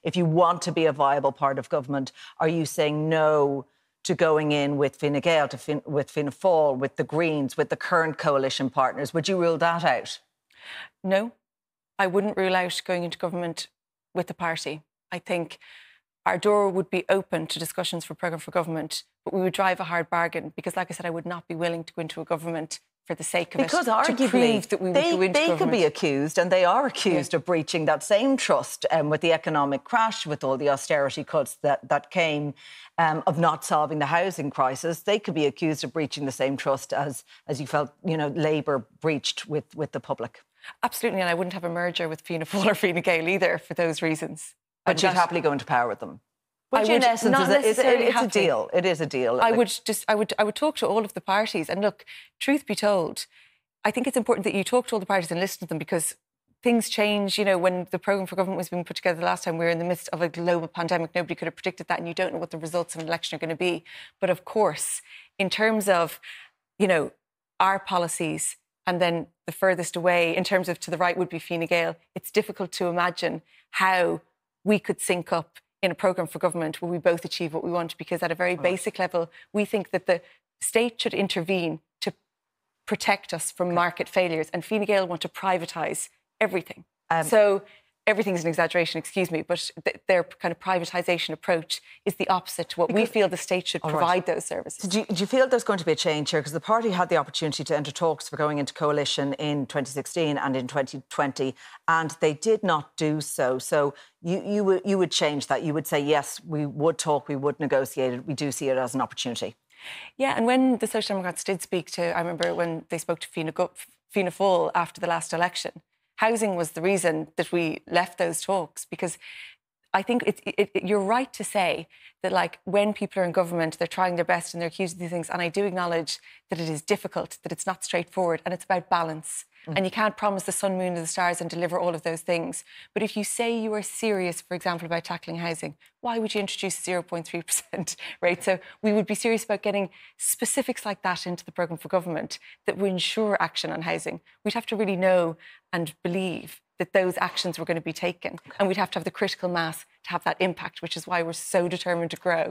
if you want to be a viable part of government, are you saying no to going in with Fine Gael, with Fianna Fáil, with the Greens, with the current coalition partners? Would you rule that out? No, I wouldn't rule out going into government with the party. I think our door would be open to discussions for programme for government, but we would drive a hard bargain because, like I said, I would not be willing to go into a government for the sake of because it, arguably, to prove that we would go into government. They could be accused, and they are accused of breaching that same trust with the economic crash, with all the austerity cuts that came, of not solving the housing crisis. They could be accused of breaching the same trust as you felt, Labour breached with the public. Absolutely, and I wouldn't have a merger with Fianna Fáil or Fine Gael either for those reasons. But you'd happily go into power with them. Which in essence it's a deal. It is a deal. I would talk to all of the parties. And look, truth be told, I think it's important that you talk to all the parties and listen to them because things change. When the programme for government was being put together the last time, we were in the midst of a global pandemic. Nobody could have predicted that, and you don't know what the results of an election are going to be. But of course, in terms of, our policies, and then the furthest away, in terms of to the right, would be Fine Gael, it's difficult to imagine how we could sync up in a programme for government where we both achieve what we want, because at a very basic level, we think that the state should intervene to protect us from market failures, and Fine Gael want to privatise everything. So everything's an exaggeration, excuse me, but their kind of privatisation approach is the opposite to what we feel the state should provide those services. Do you feel there's going to be a change here? Because the party had the opportunity to enter talks for going into coalition in 2016 and in 2020, and they did not do so. So you would change that. You would say, yes, we would talk, we would negotiate it. We do see it as an opportunity. Yeah, and when the Social Democrats did speak to, I remember when they spoke to Fianna Fáil after the last election, housing was the reason that we left those talks, because I think you're right to say that, like, when people are in government, they're trying their best and they're accused of these things. And I do acknowledge that it is difficult, that it's not straightforward, and it's about balance. And you can't promise the sun, moon and the stars and deliver all of those things. But if you say you are serious, for example, about tackling housing, why would you introduce a 0.3% rate? So we would be serious about getting specifics like that into the programme for government that would ensure action on housing. We'd have to really know and believe that those actions were going to be taken. And we'd have to have the critical mass to have that impact, which is why we're so determined to grow.